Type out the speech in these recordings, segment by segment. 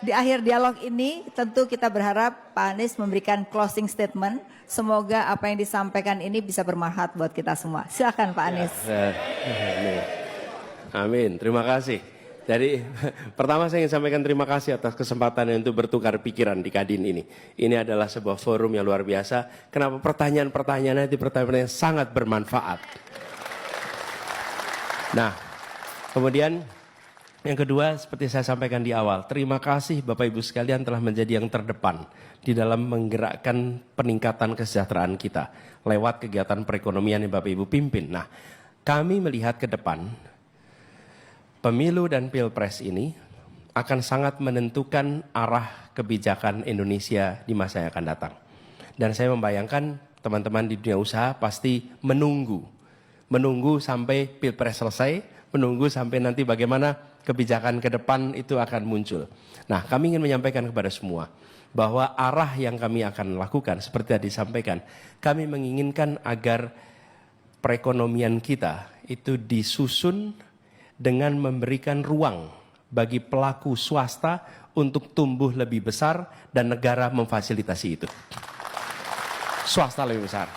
di akhir dialog ini tentu kita berharap Pak Anies memberikan closing statement. Semoga apa yang disampaikan ini bisa bermanfaat buat kita semua. Silakan Pak Anies. Amin. Terima kasih. Jadi pertama saya ingin sampaikan terima kasih atas kesempatan untuk bertukar pikiran di Kadin ini. Ini adalah sebuah forum yang luar biasa. Kenapa pertanyaan-pertanyaannya itu pertanyaan yang sangat bermanfaat. Nah, kemudian yang kedua, seperti saya sampaikan di awal, terima kasih Bapak Ibu sekalian telah menjadi yang terdepan di dalam menggerakkan peningkatan kesejahteraan kita lewat kegiatan perekonomian yang Bapak Ibu pimpin. Nah, kami melihat ke depan, pemilu dan pilpres ini akan sangat menentukan arah kebijakan Indonesia di masa yang akan datang. Dan saya membayangkan teman-teman di dunia usaha pasti menunggu sampai pilpres selesai, menunggu sampai nanti bagaimana kebijakan ke depan itu akan muncul. Nah, kami ingin menyampaikan kepada semua bahwa arah yang kami akan lakukan seperti tadi disampaikan, kami menginginkan agar perekonomian kita itu disusun dengan memberikan ruang bagi pelaku swasta untuk tumbuh lebih besar dan negara memfasilitasi itu. Swasta lebih besar.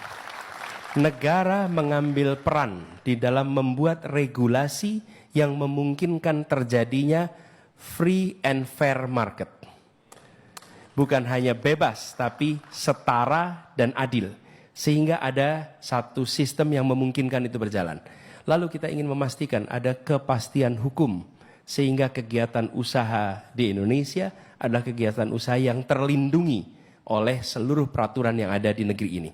Negara mengambil peran di dalam membuat regulasi yang memungkinkan terjadinya free and fair market. Bukan hanya bebas, tapi setara dan adil. Sehingga ada satu sistem yang memungkinkan itu berjalan. Lalu kita ingin memastikan ada kepastian hukum. Sehingga kegiatan usaha di Indonesia adalah kegiatan usaha yang terlindungi oleh seluruh peraturan yang ada di negeri ini.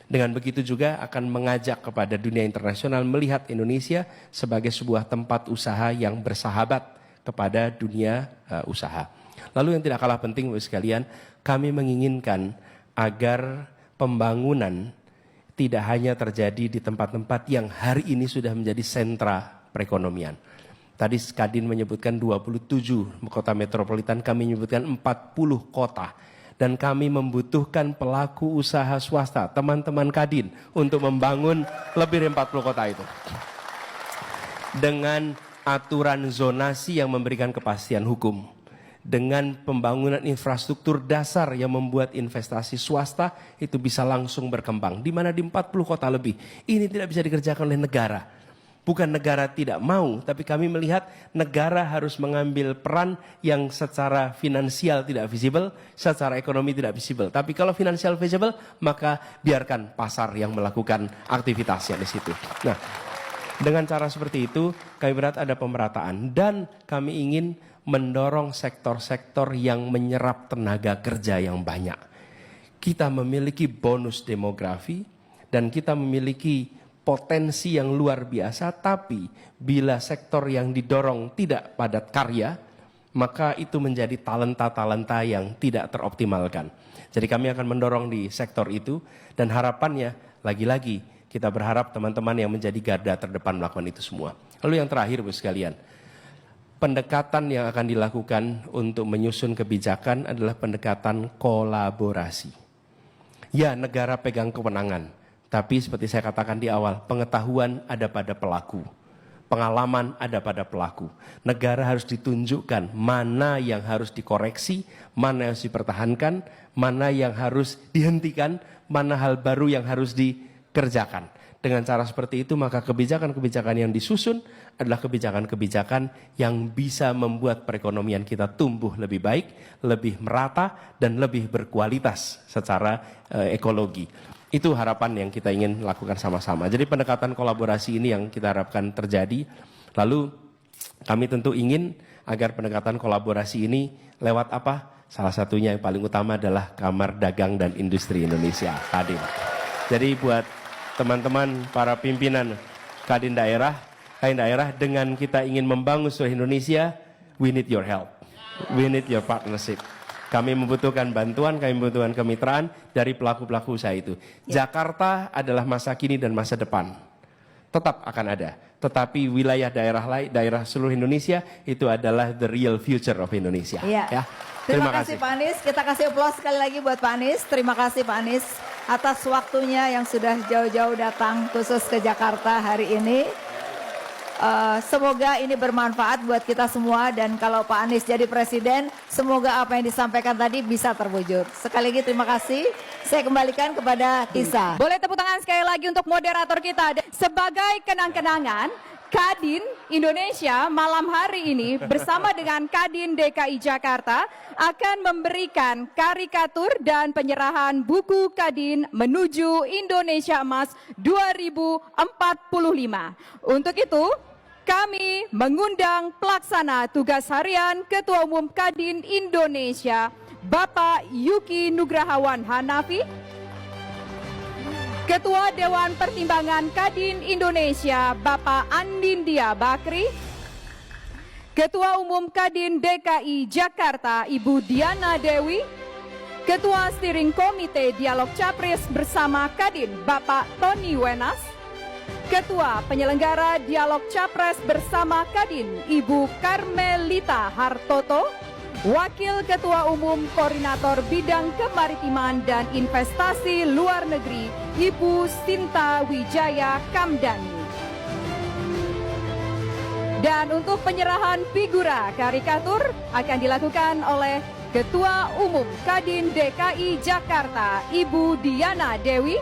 Dengan begitu juga akan mengajak kepada dunia internasional melihat Indonesia sebagai sebuah tempat usaha yang bersahabat kepada dunia usaha. Lalu yang tidak kalah penting Bapak sekalian, kami menginginkan agar pembangunan tidak hanya terjadi di tempat-tempat yang hari ini sudah menjadi sentra perekonomian. Tadi Kadin menyebutkan 27 kota metropolitan, kami menyebutkan 40 kota. Dan kami membutuhkan pelaku usaha swasta, teman-teman Kadin, untuk membangun lebih dari 40 kota itu. Dengan aturan zonasi yang memberikan kepastian hukum. Dengan pembangunan infrastruktur dasar yang membuat investasi swasta itu bisa langsung berkembang. Di mana di 40 kota lebih. Ini tidak bisa dikerjakan oleh negara. Bukan negara tidak mau, tapi kami melihat negara harus mengambil peran yang secara finansial tidak visible, secara ekonomi tidak visible. Tapi kalau finansial visible, maka biarkan pasar yang melakukan aktivitasnya di situ. Nah, dengan cara seperti itu, kami berharap ada pemerataan. Dan kami ingin mendorong sektor-sektor yang menyerap tenaga kerja yang banyak. Kita memiliki bonus demografi, dan kita memiliki potensi yang luar biasa, tapi bila sektor yang didorong tidak padat karya, maka itu menjadi talenta-talenta yang tidak teroptimalkan. Jadi kami akan mendorong di sektor itu, dan harapannya lagi-lagi kita berharap teman-teman yang menjadi garda terdepan melakukan itu semua. Lalu yang terakhir Bapak sekalian, pendekatan yang akan dilakukan untuk menyusun kebijakan adalah pendekatan kolaborasi. Ya, negara pegang kewenangan. Tapi seperti saya katakan di awal, pengetahuan ada pada pelaku. Pengalaman ada pada pelaku. Negara harus ditunjukkan mana yang harus dikoreksi, mana yang harus dipertahankan, mana yang harus dihentikan, mana hal baru yang harus dikerjakan. Dengan cara seperti itu maka kebijakan-kebijakan yang disusun adalah kebijakan-kebijakan yang bisa membuat perekonomian kita tumbuh lebih baik, lebih merata, dan lebih berkualitas secara ekologi. Itu harapan yang kita ingin lakukan sama-sama. Jadi pendekatan kolaborasi ini yang kita harapkan terjadi. Lalu kami tentu ingin agar pendekatan kolaborasi ini lewat apa? Salah satunya yang paling utama adalah Kamar Dagang dan Industri Indonesia, Kadin. Jadi buat teman-teman para pimpinan Kadin daerah dengan kita ingin membangun seluruh Indonesia, we need your help. We need your partnership. Kami membutuhkan bantuan, kami membutuhkan kemitraan dari pelaku-pelaku usaha itu. Ya. Jakarta adalah masa kini dan masa depan. Tetap akan ada. Tetapi wilayah daerah seluruh Indonesia itu adalah the real future of Indonesia. Ya. Terima kasih Pak Anies. Kita kasih aplaus sekali lagi buat Pak Anies. Terima kasih Pak Anies atas waktunya yang sudah jauh-jauh datang khusus ke Jakarta hari ini. Semoga ini bermanfaat buat kita semua dan kalau Pak Anies jadi presiden, semoga apa yang disampaikan tadi bisa terwujud. Sekali lagi terima kasih. Saya kembalikan kepada Tisa. Boleh tepuk tangan sekali lagi untuk moderator kita. Sebagai kenang-kenangan, Kadin Indonesia malam hari ini bersama dengan Kadin DKI Jakarta akan memberikan karikatur dan penyerahan buku Kadin menuju Indonesia Emas 2045. Untuk itu, kami mengundang pelaksana tugas harian Ketua Umum Kadin Indonesia, Bapak Yuki Nugrahawan Hanafi, Ketua Dewan Pertimbangan Kadin Indonesia, Bapak Andindia Bakri, Ketua Umum Kadin DKI Jakarta, Ibu Diana Dewi, Ketua Steering Komite Dialog Capres bersama Kadin, Bapak Tony Wenas, Ketua Penyelenggara Dialog Capres bersama Kadin, Ibu Karmelita Hartoto, Wakil Ketua Umum Koordinator Bidang Kemaritiman dan Investasi Luar Negeri, Ibu Sinta Wijaya Kamdani. Dan untuk penyerahan figura karikatur akan dilakukan oleh Ketua Umum Kadin DKI Jakarta, Ibu Diana Dewi.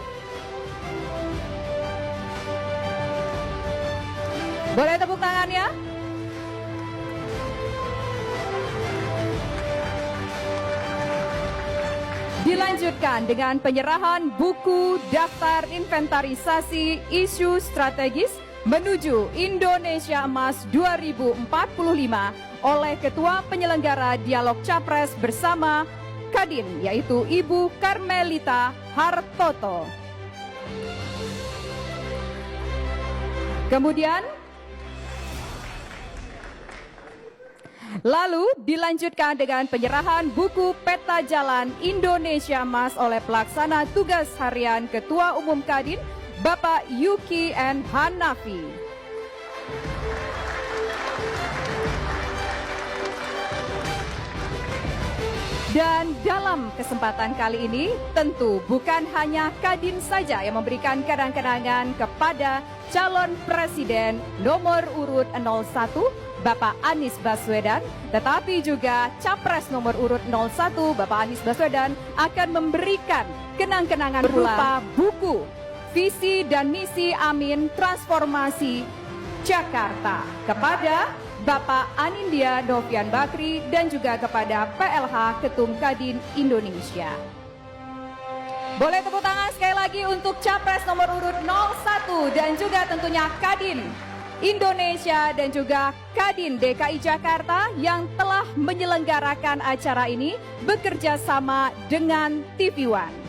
Boleh tepuk tangannya? Dilanjutkan dengan penyerahan buku daftar inventarisasi isu strategis menuju Indonesia Emas 2045 oleh Ketua Penyelenggara Dialog Capres bersama Kadin, yaitu Ibu Karmelita Hartoto. Kemudian lalu dilanjutkan dengan penyerahan buku peta jalan Indonesia Emas oleh pelaksana tugas harian Ketua Umum Kadin, Bapak Yuki N. Hanafi. Dan dalam kesempatan kali ini tentu bukan hanya Kadin saja yang memberikan kenang-kenangan kepada calon presiden nomor urut 01 Bapak Anies Baswedan, tetapi juga Capres nomor urut 01 Bapak Anies Baswedan akan memberikan kenang-kenangan berupa buku Visi dan Misi Amin Transformasi Jakarta kepada Bapak Anindya Novian Bakri dan juga kepada PLH Ketum Kadin Indonesia. Boleh tepuk tangan sekali lagi untuk Capres nomor urut 01 dan juga tentunya Kadin Indonesia dan juga Kadin DKI Jakarta yang telah menyelenggarakan acara ini bekerja sama dengan TV One.